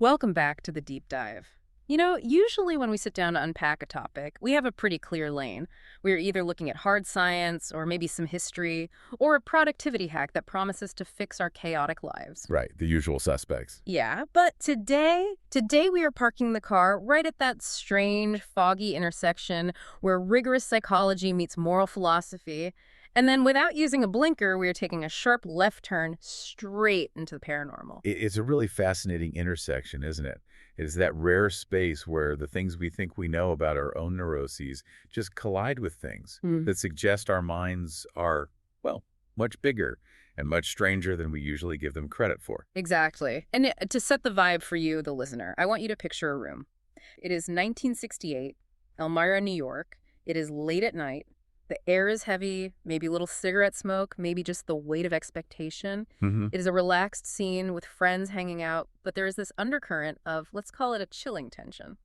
Welcome back to the deep dive. You know, usually when we sit down to unpack a topic, we have a pretty clear lane. We're either looking at hard science, or maybe some history, or a productivity hack that promises to fix our chaotic lives. Right, the usual suspects. Yeah, but today we are parking the car right at that strange, foggy intersection where rigorous psychology meets moral philosophy. And then without using a blinker, we are taking a sharp left turn straight into the paranormal. It's a really fascinating intersection, isn't it? It's that rare space where the things we think we know about our own neuroses just collide with things that suggest our minds are, well, much bigger and much stranger than we usually give them credit for. Exactly. And to set the vibe for you, the listener, I want you to picture a room. It is 1968, Elmira, New York. It is late at night. The air is heavy, maybe a little cigarette smoke, maybe just the weight of expectation. It is a relaxed scene with friends hanging out, but there is this undercurrent of, let's call it a chilling tension.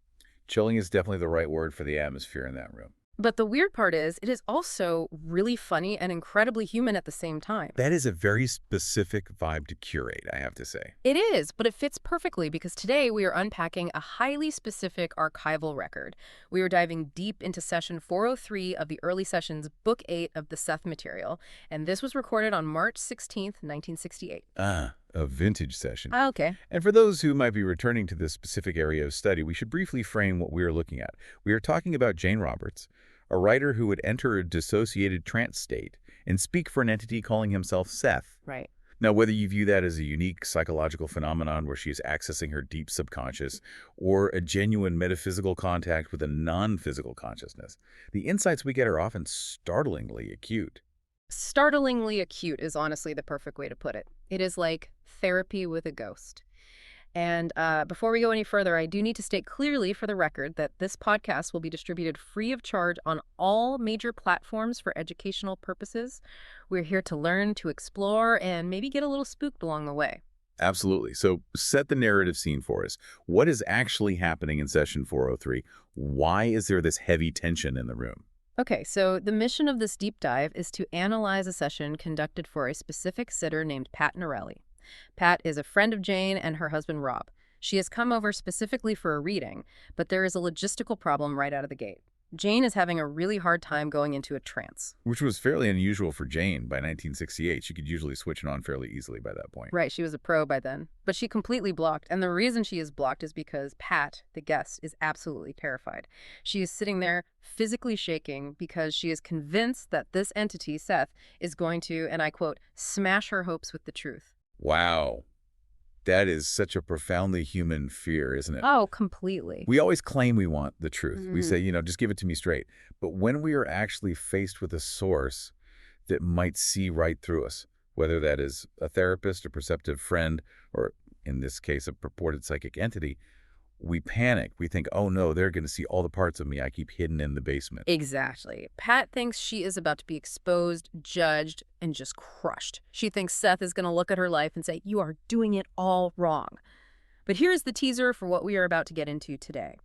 Chilling is definitely the right word for the atmosphere in that room. But the weird part is, it is also really funny and incredibly human at the same time. That is a very specific vibe to curate, I have to say. It is, but it fits perfectly because today we are unpacking a highly specific archival record. We are diving deep into session 403 of the early sessions, book 8 of the Seth material, and this was recorded on March 16th, 1968. Ah, a vintage session. Okay. And for those who might be returning to this specific area of study, we should briefly frame what we are looking at. We are talking about Jane Roberts, a writer who would enter a dissociated trance state and speak for an entity calling himself Seth. Right. Now, whether you view that as a unique psychological phenomenon where she is accessing her deep subconscious or a genuine metaphysical contact with a non-physical consciousness, the insights we get are often startlingly acute. Startlingly acute is honestly the perfect way to put it. It is like therapy with a ghost. And before we go any further, I do need to state clearly for the record that this podcast will be distributed free of charge on all major platforms for educational purposes. We're here to learn, to explore, and maybe get a little spooked along the way. Absolutely. So set the narrative scene for us. What is actually happening in session 403? Why is there this heavy tension in the room? Okay, so the mission of this deep dive is to analyze a session conducted for a specific sitter named Pat Norelli. Pat is a friend of Jane and her husband Rob. She has come over specifically for a reading, but there is a logistical problem right out of the gate. Jane is having a really hard time going into a trance. Which was fairly unusual for Jane by 1968. She could usually switch it on fairly easily by that point. Right, she was a pro by then. But she completely blocked, and the reason she is blocked is because Pat, the guest, is absolutely terrified. She is sitting there physically shaking because she is convinced that this entity, Seth, is going to, and I quote, smash her hopes with the truth. Wow. That is such a profoundly human fear, isn't it? Oh, completely. We always claim we want the truth. We say, just give it to me straight. But when we are actually faced with a source that might see right through us, whether that is a therapist, a perceptive friend, or in this case, a purported psychic entity, we panic. We think, oh no, they're going to see all the parts of me I keep hidden in the basement. Exactly. Pat thinks she is about to be exposed, judged, and just crushed. She thinks Seth is going to look at her life and say, you are doing it all wrong. But here's the teaser for what we are about to get into today.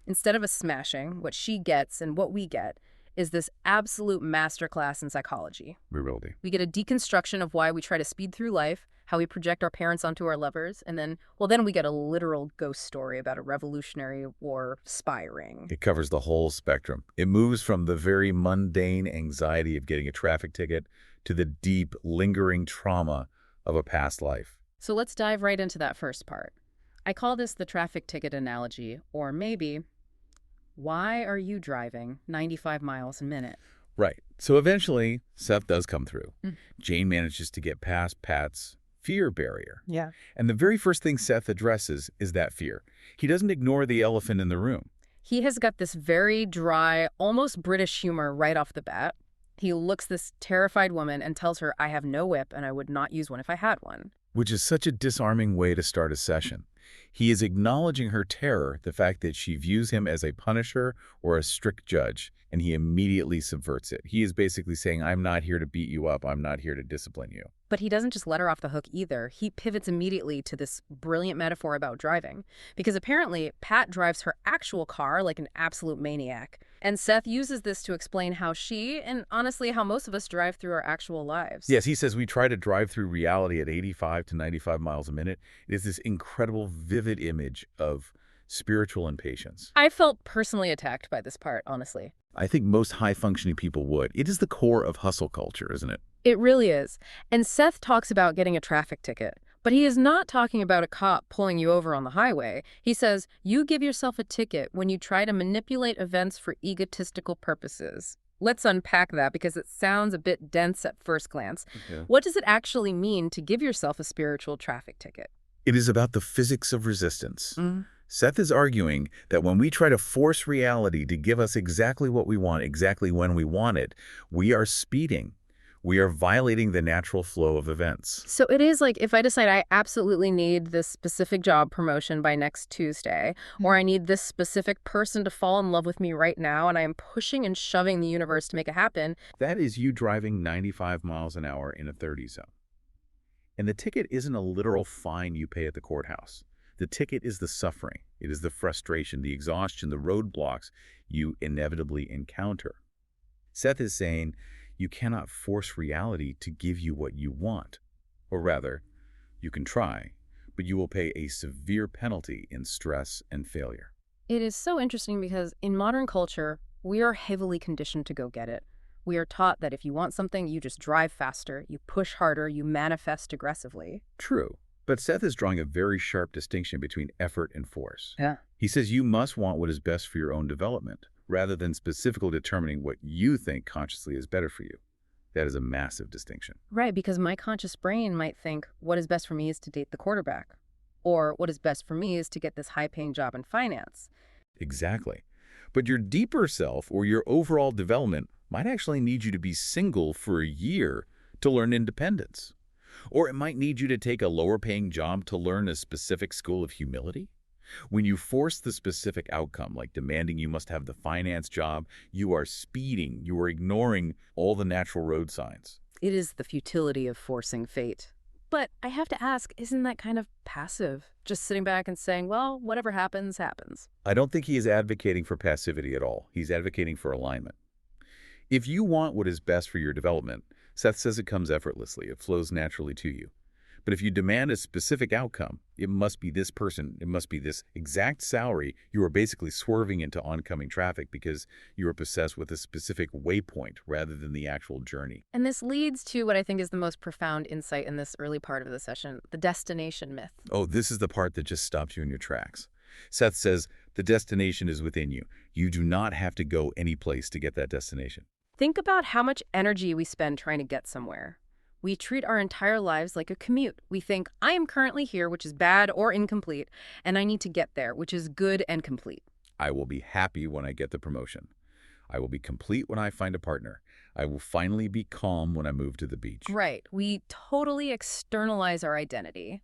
Instead of a smashing, what she gets and what we get is this absolute masterclass in psychology. We will be. We get a deconstruction of why we try to speed through life, how we project our parents onto our lovers, and then we get a literal ghost story about a Revolutionary War spy ring. It covers the whole spectrum. It moves from the very mundane anxiety of getting a traffic ticket to the deep, lingering trauma of a past life. So let's dive right into that first part. I call this the traffic ticket analogy, or maybe, why are you driving 95 miles a minute? Right. So eventually, Seth does come through. Jane manages to get past Pat's fear barrier. Yeah. And the very first thing Seth addresses is that fear. He doesn't ignore the elephant in the room. He has got this very dry, almost British humor right off the bat. He looks this terrified woman and tells her, I have no whip and I would not use one if I had one. Which is such a disarming way to start a session. He is acknowledging her terror, the fact that she views him as a punisher or a strict judge, and he immediately subverts it. He is basically saying, I'm not here to beat you up. I'm not here to discipline you. But he doesn't just let her off the hook either. He pivots immediately to this brilliant metaphor about driving. Because apparently, Pat drives her actual car like an absolute maniac. And Seth uses this to explain how she, and honestly how most of us drive through our actual lives. Yes, he says we try to drive through reality at 85 to 95 miles a minute. It is this incredible, vivid image of spiritual impatience. I felt personally attacked by this part, honestly. I think most high-functioning people would. It is the core of hustle culture, isn't it? It really is. And Seth talks about getting a traffic ticket. But he is not talking about a cop pulling you over on the highway. He says, you give yourself a ticket when you try to manipulate events for egotistical purposes. Let's unpack that because it sounds a bit dense at first glance. Yeah. What does it actually mean to give yourself a spiritual traffic ticket? It is about the physics of resistance. Mm. Seth is arguing that when we try to force reality to give us exactly what we want, exactly when we want it, we are speeding. We are violating the natural flow of events. So it is like if I decide I absolutely need this specific job promotion by next Tuesday, or I need this specific person to fall in love with me right now, and I am pushing and shoving the universe to make it happen. That is you driving 95 miles an hour in a 30 zone. And the ticket isn't a literal fine you pay at the courthouse. The ticket is the suffering. It is the frustration, the exhaustion, the roadblocks you inevitably encounter. Seth is saying, you cannot force reality to give you what you want. Or rather, you can try, but you will pay a severe penalty in stress and failure. It is so interesting because in modern culture, we are heavily conditioned to go get it. We are taught that if you want something, you just drive faster, you push harder, you manifest aggressively. True, but Seth is drawing a very sharp distinction between effort and force. Yeah. He says you must want what is best for your own development, rather than specifically determining what you think consciously is better for you. That is a massive distinction. Right, because my conscious brain might think, what is best for me is to date the quarterback. Or what is best for me is to get this high-paying job in finance. Exactly. But your deeper self or your overall development might actually need you to be single for a year to learn independence. Or it might need you to take a lower-paying job to learn a specific school of humility. When you force the specific outcome, like demanding you must have the finance job, you are speeding, you are ignoring all the natural road signs. It is the futility of forcing fate. But I have to ask, isn't that kind of passive? Just sitting back and saying, well, whatever happens, happens. I don't think he is advocating for passivity at all. He's advocating for alignment. If you want what is best for your development, Seth says it comes effortlessly. It flows naturally to you. But if you demand a specific outcome, it must be this person, it must be this exact salary, you are basically swerving into oncoming traffic because you are possessed with a specific waypoint rather than the actual journey. And this leads to what I think is the most profound insight in this early part of the session, the destination myth. Oh, this is the part that just stops you in your tracks. Seth says the destination is within you. You do not have to go any place to get that destination. Think about how much energy we spend trying to get somewhere. We treat our entire lives like a commute. We think, I am currently here, which is bad or incomplete, and I need to get there, which is good and complete. I will be happy when I get the promotion. I will be complete when I find a partner. I will finally be calm when I move to the beach. Right. We totally externalize our identity.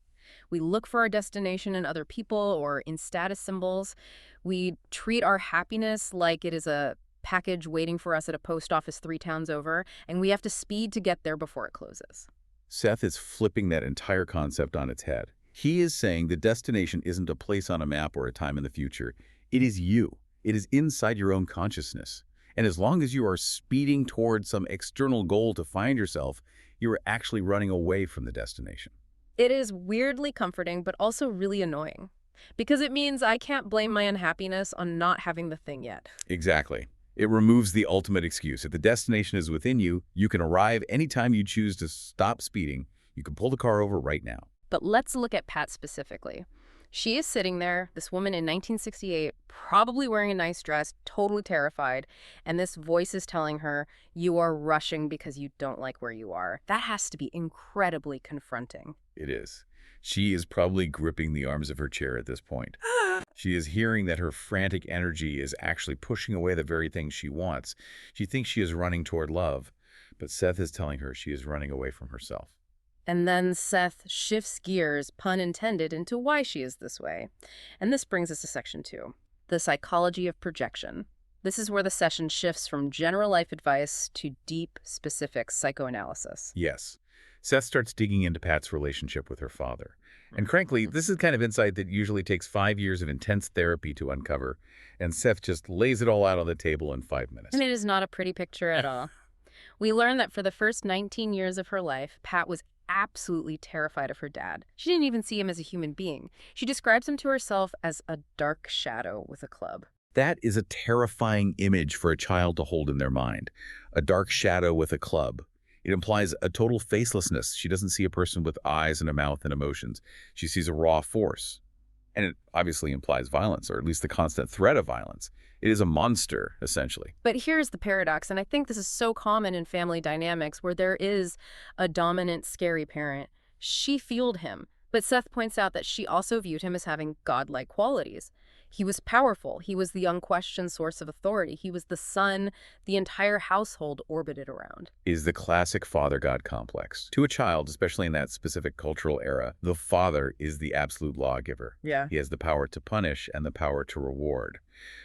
We look for our destination in other people or in status symbols. We treat our happiness like it is a package waiting for us at a post office 3 towns over, and we have to speed to get there before it closes. Seth is flipping that entire concept on its head. He is saying the destination isn't a place on a map or a time in the future. It is you. It is inside your own consciousness. And as long as you are speeding towards some external goal to find yourself, you are actually running away from the destination. It is weirdly comforting, but also really annoying, because it means I can't blame my unhappiness on not having the thing yet. Exactly. It removes the ultimate excuse. If the destination is within you, you can arrive anytime you choose to stop speeding. You can pull the car over right now. But let's look at Pat specifically. She is sitting there, this woman in 1968, probably wearing a nice dress, totally terrified, and this voice is telling her, you are rushing because you don't like where you are. That has to be incredibly confronting. It is. She is probably gripping the arms of her chair at this point. She is hearing that her frantic energy is actually pushing away the very thing she wants. She thinks she is running toward love, but Seth is telling her she is running away from herself. And then Seth shifts gears, pun intended, into why she is this way. And this brings us to section 2, the psychology of projection. This is where the session shifts from general life advice to deep, specific psychoanalysis. Yes. Seth starts digging into Pat's relationship with her father, And frankly, this is kind of insight that usually takes 5 years of intense therapy to uncover, and Seth just lays it all out on the table in 5 minutes. And it is not a pretty picture at all. We learn that for the first 19 years of her life, Pat was absolutely terrified of her dad. She didn't even see him as a human being. She describes him to herself as a dark shadow with a club. That is a terrifying image for a child to hold in their mind. A dark shadow with a club. It implies a total facelessness. She doesn't see a person with eyes and a mouth and emotions. She sees a raw force. And it obviously implies violence, or at least the constant threat of violence. It is a monster, essentially. But here's the paradox, and I think this is so common in family dynamics where there is a dominant, scary parent. She fueled him, but Seth points out that she also viewed him as having godlike qualities. He was powerful. He was the unquestioned source of authority. He was the son the entire household orbited around. Is the classic father-god complex. To a child, especially in that specific cultural era, the father is the absolute lawgiver. Yeah. He has the power to punish and the power to reward.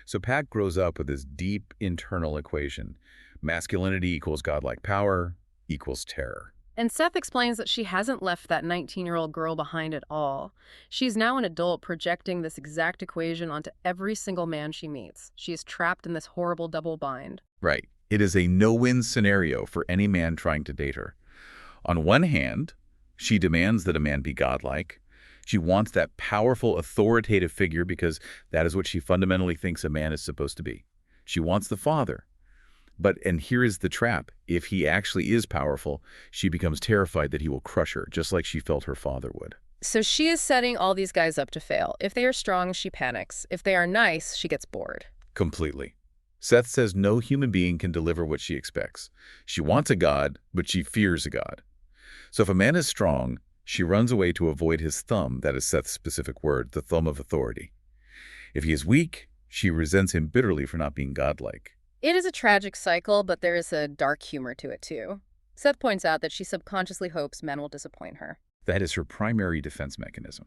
So Pat grows up with this deep internal equation. Masculinity equals godlike power equals terror. And Seth explains that she hasn't left that 19-year-old girl behind at all. She's now an adult projecting this exact equation onto every single man she meets. She is trapped in this horrible double bind. Right. It is a no-win scenario for any man trying to date her. On one hand, she demands that a man be godlike. She wants that powerful, authoritative figure because that is what she fundamentally thinks a man is supposed to be. She wants the father. But, and here is the trap, if he actually is powerful, she becomes terrified that he will crush her, just like she felt her father would. So she is setting all these guys up to fail. If they are strong, she panics. If they are nice, she gets bored. Completely. Seth says no human being can deliver what she expects. She wants a god, but she fears a god. So if a man is strong, she runs away to avoid his thumb, that is Seth's specific word, the thumb of authority. If he is weak, she resents him bitterly for not being godlike. It is a tragic cycle, but there is a dark humor to it, too. Seth points out that she subconsciously hopes men will disappoint her. That is her primary defense mechanism.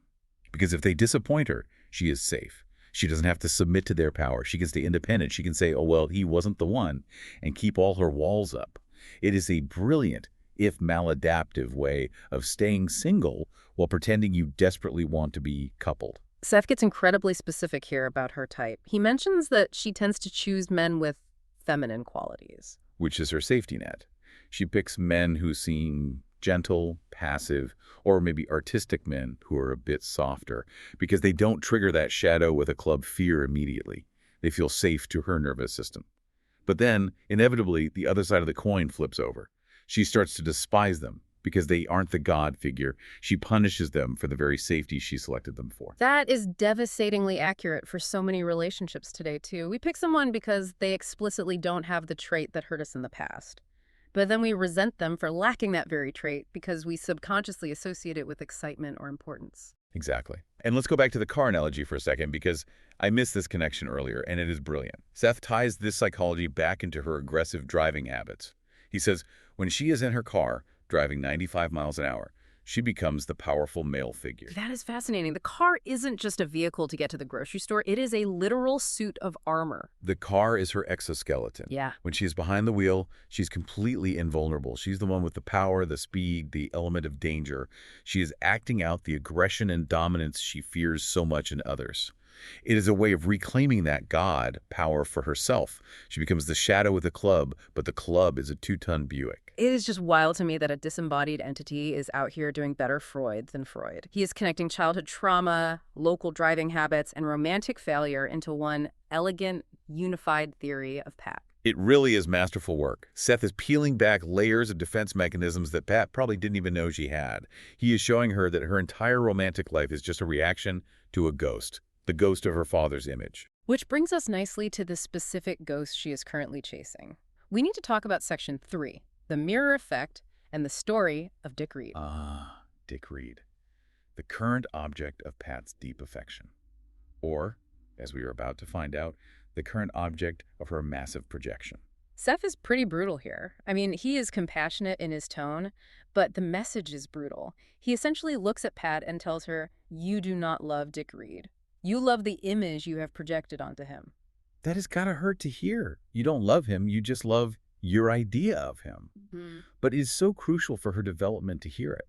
Because if they disappoint her, she is safe. She doesn't have to submit to their power. She can stay independent. She can say, oh, well, he wasn't the one, and keep all her walls up. It is a brilliant, if maladaptive, way of staying single while pretending you desperately want to be coupled. Seth gets incredibly specific here about her type. He mentions that she tends to choose men with feminine qualities. Which is her safety net. She picks men who seem gentle, passive, or maybe artistic men who are a bit softer, because they don't trigger that shadow with a club fear immediately. They feel safe to her nervous system. But then, inevitably, the other side of the coin flips over. She starts to despise them because they aren't the god figure. She punishes them for the very safety she selected them for. That is devastatingly accurate for so many relationships today, too. We pick someone because they explicitly don't have the trait that hurt us in the past. But then we resent them for lacking that very trait because we subconsciously associate it with excitement or importance. Exactly. And let's go back to the car analogy for a second, because I missed this connection earlier, and it is brilliant. Seth ties this psychology back into her aggressive driving habits. He says, when she is in her car, driving 95 miles an hour, she becomes the powerful male figure. That is fascinating. The car isn't just a vehicle to get to the grocery store. It is a literal suit of armor. The car is her exoskeleton. Yeah. When she's behind the wheel, she's completely invulnerable. She's the one with the power, the speed, the element of danger. She is acting out the aggression and dominance she fears so much in others. It is a way of reclaiming that god power for herself. She becomes the shadow with the club, but the club is a 2-ton Buick. It is just wild to me that a disembodied entity is out here doing better Freud than Freud. He is connecting childhood trauma, local driving habits, and romantic failure into one elegant, unified theory of Pat. It really is masterful work. Seth is peeling back layers of defense mechanisms that Pat probably didn't even know she had. He is showing her that her entire romantic life is just a reaction to a ghost. The ghost of her father's image. Which brings us nicely to the specific ghost she is currently chasing. We need to talk about Section 3, the mirror effect and the story of Dick Reed. Dick Reed. The current object of Pat's deep affection. Or, as we are about to find out, the current object of her massive projection. Seth is pretty brutal here. I mean, he is compassionate in his tone, but the message is brutal. He essentially looks at Pat and tells her, "You do not love Dick Reed. You love the image you have projected onto him." That has got to hurt to hear. You don't love him, you just love your idea of him. But it is so crucial for her development to hear it.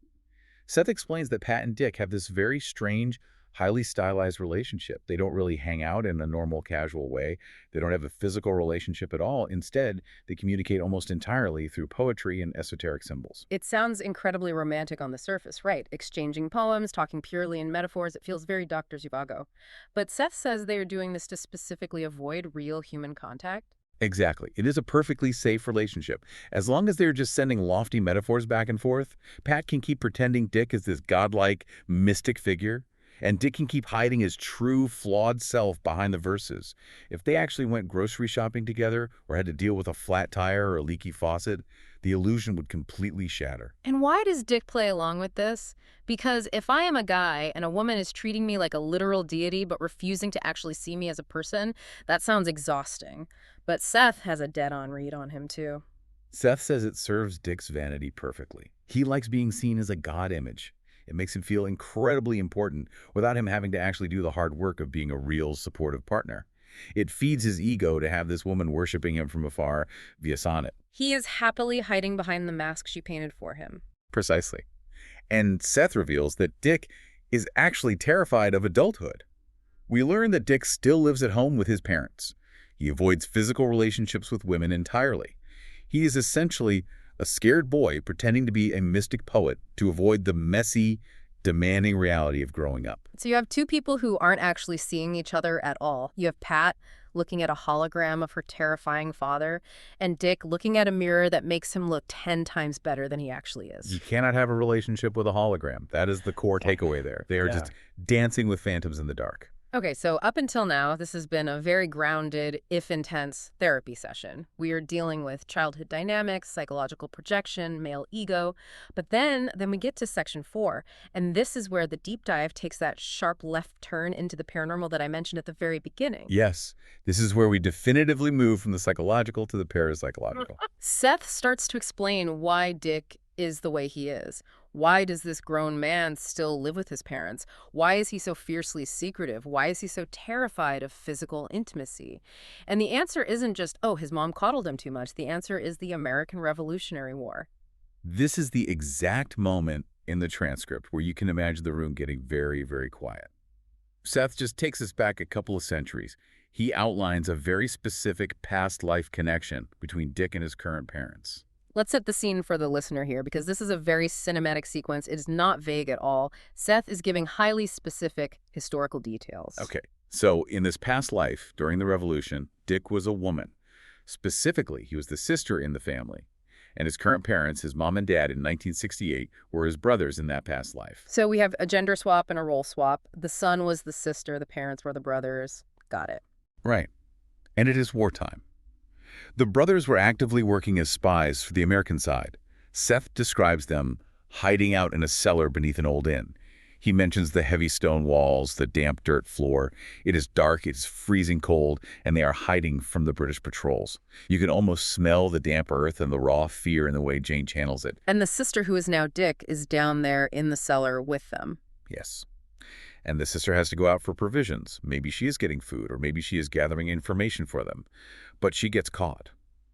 Seth explains that Pat and Dick have this very strange, highly stylized relationship. They don't really hang out in a normal, casual way. They don't have a physical relationship at all. Instead, they communicate almost entirely through poetry and esoteric symbols. It sounds incredibly romantic on the surface, right? Exchanging poems, talking purely in metaphors. It feels very Dr. Zhivago. But Seth says they are doing this to specifically avoid real human contact. Exactly. It is a perfectly safe relationship. As long as they're just sending lofty metaphors back and forth, Pat can keep pretending Dick is this godlike, mystic figure, and Dick can keep hiding his true, flawed self behind the verses. If they actually went grocery shopping together or had to deal with a flat tire or a leaky faucet, the illusion would completely shatter. And why does Dick play along with this? Because if I am a guy and a woman is treating me like a literal deity but refusing to actually see me as a person, that sounds exhausting. But Seth has a dead-on read on him, too. Seth says it serves Dick's vanity perfectly. He likes being seen as a god image. It makes him feel incredibly important without him having to actually do the hard work of being a real supportive partner. It feeds his ego to have this woman worshiping him from afar via sonnet. He is happily hiding behind the mask she painted for him. Precisely. And Seth reveals that Dick is actually terrified of adulthood. We learn that Dick still lives at home with his parents. He avoids physical relationships with women entirely. He is essentially a scared boy pretending to be a mystic poet to avoid the messy, demanding reality of growing up. So you have two people who aren't actually seeing each other at all. You have Pat looking at a hologram of her terrifying father, and Dick looking at a mirror that makes him look 10 times better than he actually is. You cannot have a relationship with a hologram. That is the core takeaway there. They are just dancing with phantoms in the dark. Okay, so up until now, this has been a very grounded, if intense, therapy session. We are dealing with childhood dynamics, psychological projection, male ego. But then we get to section 4, and this is where the deep dive takes that sharp left turn into the paranormal that I mentioned at the very beginning. Yes, this is where we definitively move from the psychological to the parapsychological. Seth starts to explain why Dick is the way he is. Why does this grown man still live with his parents? Why is he so fiercely secretive? Why is he so terrified of physical intimacy? And the answer isn't just, oh, his mom coddled him too much. The answer is the American Revolutionary War. This is the exact moment in the transcript where you can imagine the room getting very, very quiet. Seth just takes us back a couple of centuries. He outlines a very specific past life connection between Dick and his current parents. Let's set the scene for the listener here, because this is a very cinematic sequence. It is not vague at all. Seth is giving highly specific historical details. Okay, so in this past life, during the Revolution, Dick was a woman. Specifically, he was the sister in the family. And his current parents, his mom and dad in 1968, were his brothers in that past life. So we have a gender swap and a role swap. The son was the sister, the parents were the brothers. Got it. Right. And it is wartime. The brothers were actively working as spies for the American side. Seth describes them hiding out in a cellar beneath an old inn. He mentions the heavy stone walls, the damp dirt floor. It is dark, it is freezing cold, and they are hiding from the British patrols. You can almost smell the damp earth and the raw fear in the way Jane channels it. And the sister, who is now Dick, is down there in the cellar with them. Yes. And the sister has to go out for provisions. Maybe she is getting food, or maybe she is gathering information for them. But she gets caught.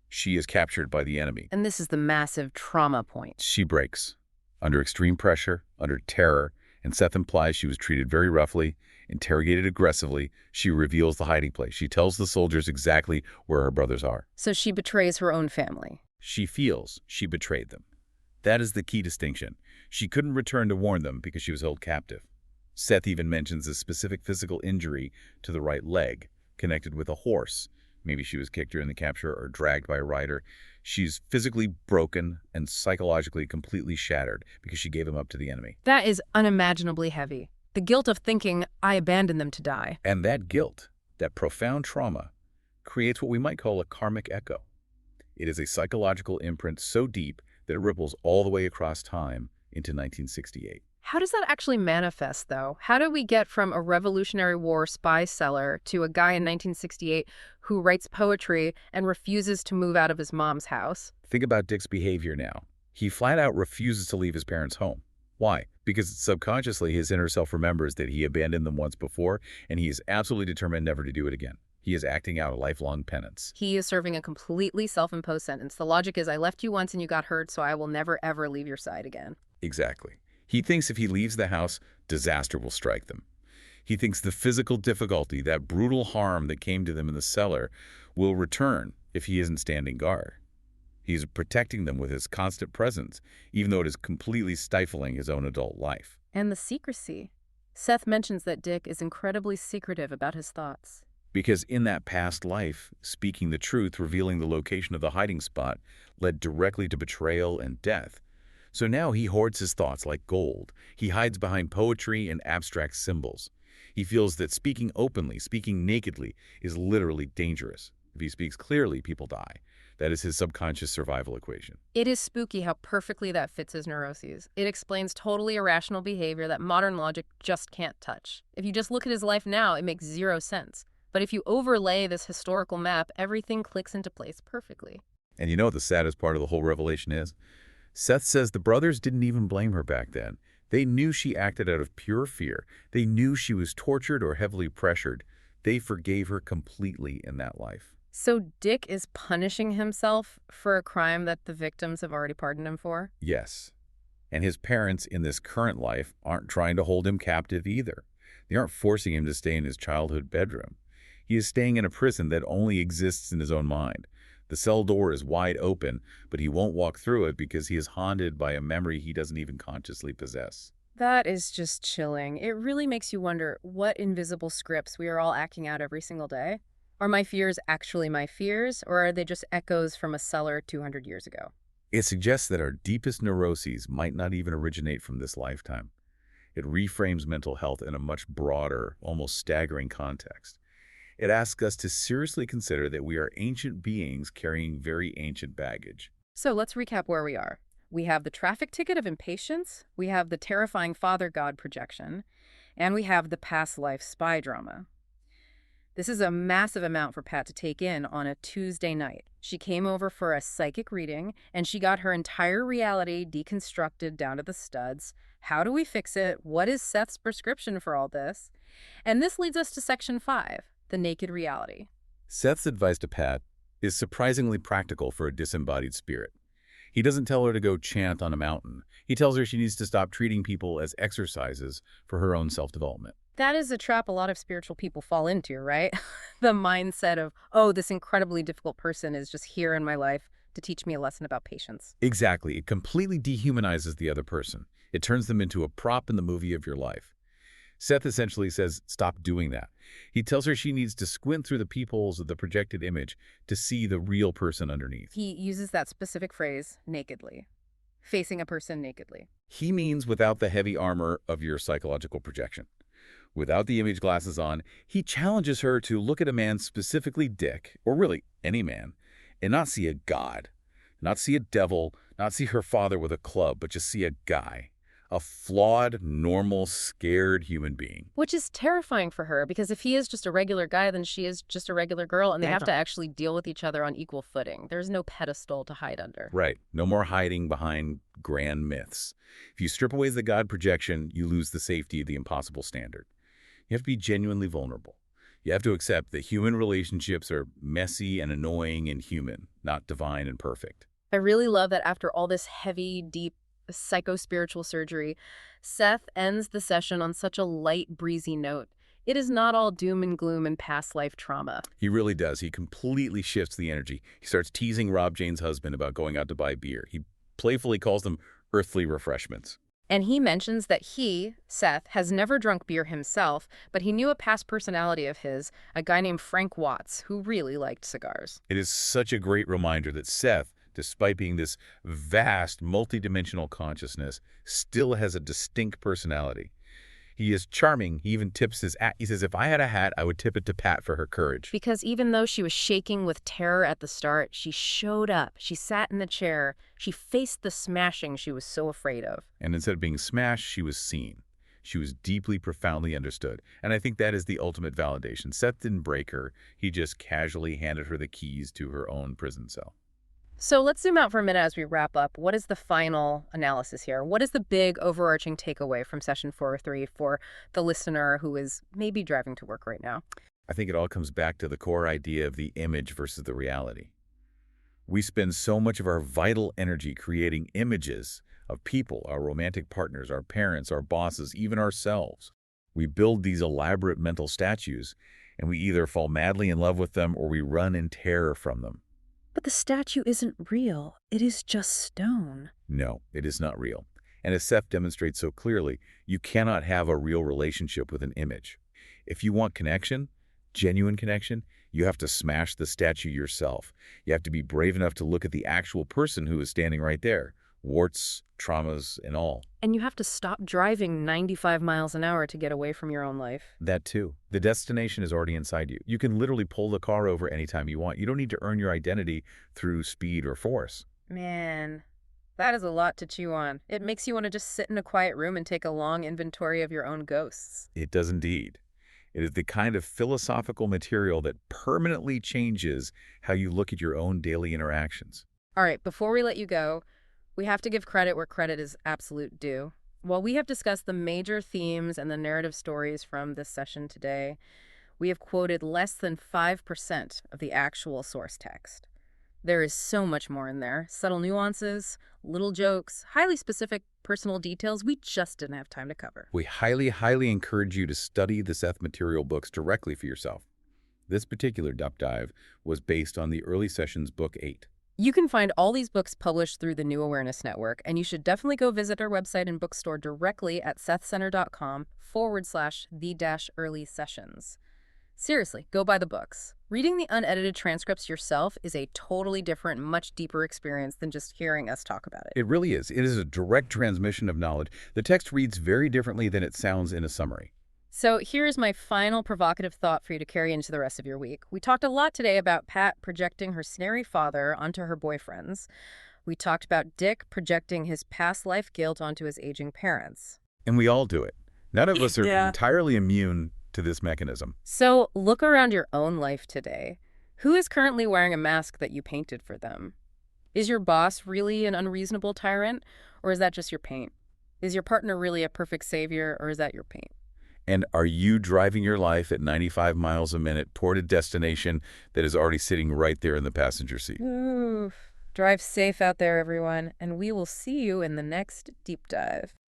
She is captured by the enemy. And this is the massive trauma point. She breaks. Under extreme pressure, under terror, and Seth implies she was treated very roughly, interrogated aggressively. She reveals the hiding place. She tells the soldiers exactly where her brothers are. So she betrays her own family. She feels she betrayed them. That is the key distinction. She couldn't return to warn them because she was held captive. Seth even mentions a specific physical injury to the right leg, connected with a horse. Maybe she was kicked during the capture or dragged by a rider. She's physically broken and psychologically completely shattered because she gave him up to the enemy. That is unimaginably heavy. The guilt of thinking, I abandoned them to die. And that guilt, that profound trauma, creates what we might call a karmic echo. It is a psychological imprint so deep that it ripples all the way across time into 1968. How does that actually manifest, though? How do we get from a Revolutionary War spy seller to a guy in 1968 who writes poetry and refuses to move out of his mom's house? Think about Dick's behavior now. He flat out refuses to leave his parents' home. Why? Because subconsciously his inner self remembers that he abandoned them once before, and he is absolutely determined never to do it again. He is acting out a lifelong penance. He is serving a completely self-imposed sentence. The logic is, I left you once and you got hurt, so I will never, ever leave your side again. Exactly. He thinks if he leaves the house, disaster will strike them. He thinks the physical difficulty, that brutal harm that came to them in the cellar, will return if he isn't standing guard. He's protecting them with his constant presence, even though it is completely stifling his own adult life. And the secrecy. Seth mentions that Dick is incredibly secretive about his thoughts. Because in that past life, speaking the truth, revealing the location of the hiding spot, led directly to betrayal and death. So now he hoards his thoughts like gold. He hides behind poetry and abstract symbols. He feels that speaking openly, speaking nakedly, is literally dangerous. If he speaks clearly, people die. That is his subconscious survival equation. It is spooky how perfectly that fits his neuroses. It explains totally irrational behavior that modern logic just can't touch. If you just look at his life now, it makes zero sense. But if you overlay this historical map, everything clicks into place perfectly. And you know what the saddest part of the whole revelation is? Seth says the brothers didn't even blame her back then. They knew she acted out of pure fear. They knew she was tortured or heavily pressured. They forgave her completely in that life. So Dick is punishing himself for a crime that the victims have already pardoned him for? Yes. And his parents in this current life aren't trying to hold him captive either. They aren't forcing him to stay in his childhood bedroom. He is staying in a prison that only exists in his own mind. The cell door is wide open, but he won't walk through it because he is haunted by a memory he doesn't even consciously possess. That is just chilling. It really makes you wonder what invisible scripts we are all acting out every single day. Are my fears actually my fears, or are they just echoes from a cellar 200 years ago? It suggests that our deepest neuroses might not even originate from this lifetime. It reframes mental health in a much broader, almost staggering context. It asks us to seriously consider that we are ancient beings carrying very ancient baggage. So let's recap where we are. We have the traffic ticket of impatience, we have the terrifying father god projection, and we have the past life spy drama. This is a massive amount for Pat to take in on a Tuesday night. She came over for a psychic reading, and she got her entire reality deconstructed down to the studs. How do we fix it? What is Seth's prescription for all this? And this leads us to Section 5, the naked reality. Seth's advice to Pat is surprisingly practical for a disembodied spirit. He doesn't tell her to go chant on a mountain. He tells her she needs to stop treating people as exercises for her own self-development. That is a trap a lot of spiritual people fall into, right? The mindset of, oh, this incredibly difficult person is just here in my life to teach me a lesson about patience. Exactly. It completely dehumanizes the other person. It turns them into a prop in the movie of your life. Seth essentially says, stop doing that. He tells her she needs to squint through the peepholes of the projected image to see the real person underneath. He uses that specific phrase, nakedly. Facing a person nakedly. He means without the heavy armor of your psychological projection. Without the image glasses on, he challenges her to look at a man, specifically Dick, or really any man, and not see a god, not see a devil, not see her father with a club, but just see a guy. A flawed, normal, scared human being. Which is terrifying for her, because if he is just a regular guy, then she is just a regular girl, and they have to actually deal with each other on equal footing. There's no pedestal to hide under. Right. No more hiding behind grand myths. If you strip away the God projection, you lose the safety of the impossible standard. You have to be genuinely vulnerable. You have to accept that human relationships are messy and annoying and human, not divine and perfect. I really love that after all this heavy, deep, psycho-spiritual surgery, Seth ends the session on such a light, breezy note. It is not all doom and gloom and past life trauma. He really does. He completely shifts the energy. He starts teasing Rob Jane's husband about going out to buy beer. He playfully calls them earthly refreshments. And he mentions that he, Seth, has never drunk beer himself, but he knew a past personality of his, a guy named Frank Watts, who really liked cigars. It is such a great reminder that Seth, despite being this vast, multidimensional consciousness, still has a distinct personality. He is charming. He even tips his hat. He says, if I had a hat, I would tip it to Pat for her courage. Because even though she was shaking with terror at the start, she showed up. She sat in the chair. She faced the smashing she was so afraid of. And instead of being smashed, she was seen. She was deeply, profoundly understood. And I think that is the ultimate validation. Seth didn't break her. He just casually handed her the keys to her own prison cell. So let's zoom out for a minute as we wrap up. What is the final analysis here? What is the big overarching takeaway from session 403 for the listener who is maybe driving to work right now? I think it all comes back to the core idea of the image versus the reality. We spend so much of our vital energy creating images of people, our romantic partners, our parents, our bosses, even ourselves. We build these elaborate mental statues, and we either fall madly in love with them or we run in terror from them. But the statue isn't real. It is just stone. No, it is not real. And as Seth demonstrates so clearly, you cannot have a real relationship with an image. If you want connection, genuine connection, you have to smash the statue yourself. You have to be brave enough to look at the actual person who is standing right there, warts, traumas, and all. And you have to stop driving 95 miles an hour to get away from your own life. That too. The destination is already inside you. You can literally pull the car over anytime you want. You don't need to earn your identity through speed or force. Man, that is a lot to chew on. It makes you want to just sit in a quiet room and take a long inventory of your own ghosts. It does indeed. It is the kind of philosophical material that permanently changes how you look at your own daily interactions. All right, before we let you go, we have to give credit where credit is absolute due. While we have discussed the major themes and the narrative stories from this session today, we have quoted less than 5% of the actual source text. There is so much more in there. Subtle nuances, little jokes, highly specific personal details we just didn't have time to cover. We highly, highly encourage you to study the Seth material books directly for yourself. This particular deep dive was based on the Early Sessions Book 8. You can find all these books published through the New Awareness Network, and you should definitely go visit our website and bookstore directly at sethcenter.com/the-early sessions. Seriously, go buy the books. Reading the unedited transcripts yourself is a totally different, much deeper experience than just hearing us talk about it. It really is. It is a direct transmission of knowledge. The text reads very differently than it sounds in a summary. So here's my final provocative thought for you to carry into the rest of your week. We talked a lot today about Pat projecting her snarey father onto her boyfriends. We talked about Dick projecting his past life guilt onto his aging parents. And we all do it. None of us are Yeah. entirely immune to this mechanism. So look around your own life today. Who is currently wearing a mask that you painted for them? Is your boss really an unreasonable tyrant, or is that just your paint? Is your partner really a perfect savior, or is that your paint? And are you driving your life at 95 miles a minute toward a destination that is already sitting right there in the passenger seat? Oof. Drive safe out there, everyone, and we will see you in the next deep dive.